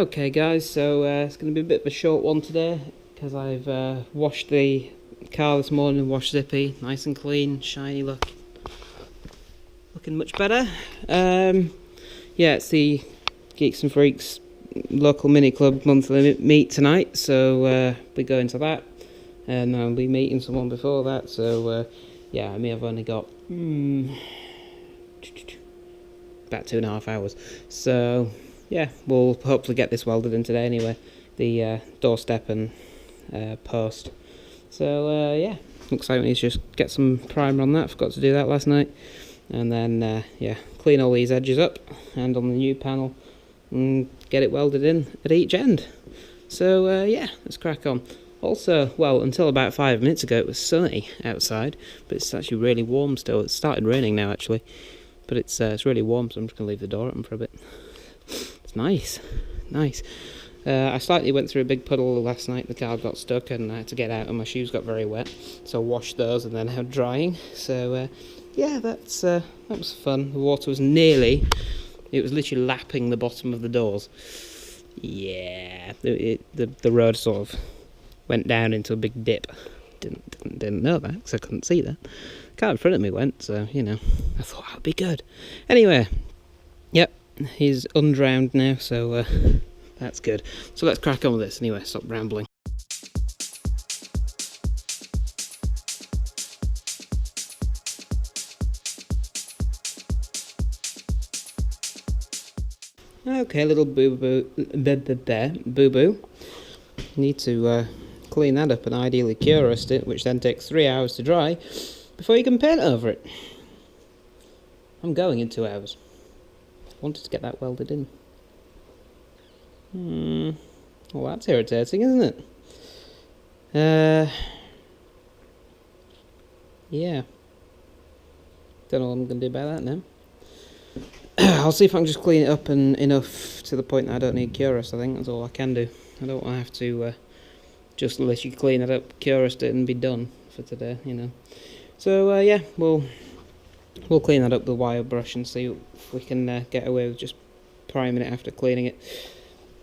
Okay guys, so it's going to be a bit of a short one today because I've washed the car this morning, washed Zippy, nice and clean, shiny look, looking much better. Yeah, it's the Geeks and Freaks local mini club monthly meet tonight, so we go into that, and I'll be meeting someone before that, so yeah, I mean I've only got about 2.5 hours, so yeah, we'll hopefully get this welded in today anyway, the doorstep and post. So yeah, looks like we need to just get some primer on that. Forgot to do that last night. And then yeah, clean all these edges up and on the new panel and get it welded in at each end. So yeah, let's crack on. Also, well, until about 5 minutes ago it was sunny outside, but it's actually really warm still. It started raining now actually, but it's really warm, so I'm just going to leave the door open for a bit. It's nice. I slightly went through a big puddle last night. The car got stuck and I had to get out and my shoes got very wet, so I washed those and then had drying. So yeah, that was fun. The water was it was literally lapping the bottom of the doors. Yeah, the road sort of went down into a big dip. Didn't know that because I couldn't see that. The car in front of me went, so you know, I thought that'd be good. Anyway, yep, he's undrowned now, so that's good. So let's crack on with this anyway, stop rambling. Okay, little boo-boo there, boo-boo. Need to clean that up and ideally cure rust it, which then takes 3 hours to dry before you can paint over it. I'm going in 2 hours. Wanted to get that welded in. Well, that's irritating, isn't it? Yeah. Don't know what I'm going to do about that now. I'll see if I can just clean it up enough to the point that I don't need cure rust. I think that's all I can do. I don't want to have to just let you clean it up, cure rust it and be done for today, you know. So yeah, we'll clean that up with the wire brush and see if we can get away with just priming it after cleaning it.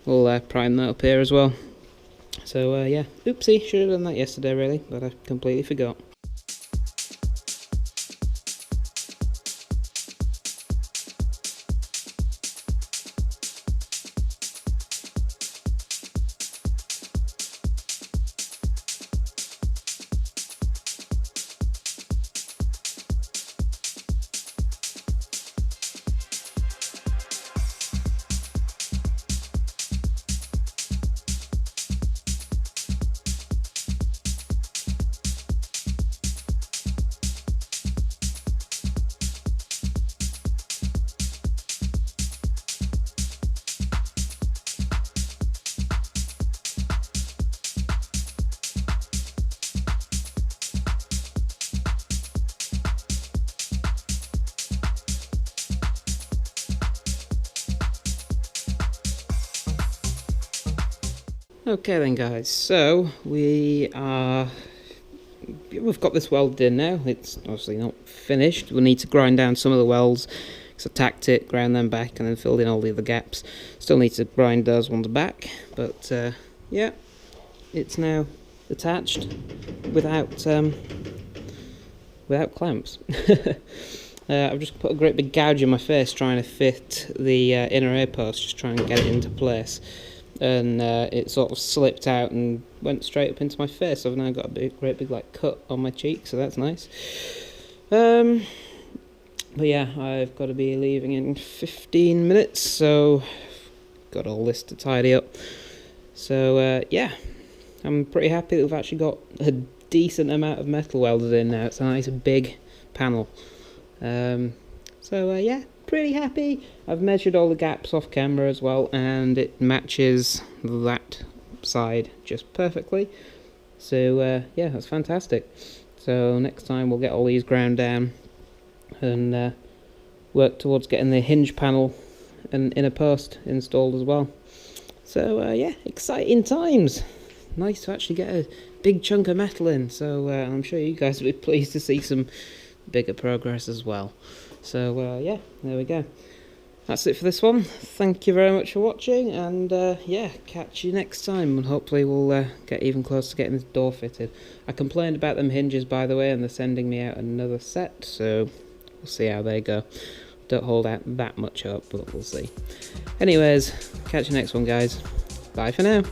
We'll prime that up here as well. So yeah, oopsie, should have done that yesterday really, but I completely forgot. Okay then guys, so we've got this welded in now. It's obviously not finished. We'll need to grind down some of the welds, so tacked it, ground them back and then filled in all the other gaps. Still need to grind those ones back, but yeah, it's now attached without clamps. I've just put a great big gouge in my face trying to fit the inner air post, just trying to get it into place. And it sort of slipped out and went straight up into my face. I've now got a great big like cut on my cheek, so that's nice. But yeah, I've got to be leaving in 15 minutes, so got all this to tidy up. So yeah, I'm pretty happy that we've actually got a decent amount of metal welded in now. It's a nice big panel. So yeah, pretty happy. I've measured all the gaps off camera as well, and it matches that side just perfectly. So yeah, that's fantastic. So next time we'll get all these ground down and work towards getting the hinge panel and inner post installed as well. So yeah, exciting times. Nice to actually get a big chunk of metal in. So I'm sure you guys will be pleased to see some bigger progress as well. So yeah, there we go. that's it for this one. Thank you very much for watching, and yeah, catch you next time, and hopefully we'll get even closer to getting this door fitted. I complained about them hinges, by the way, and they're sending me out another set, so we'll see how they go. Don't hold out that much hope, but we'll see. Anyways, catch you next one, guys. Bye for now.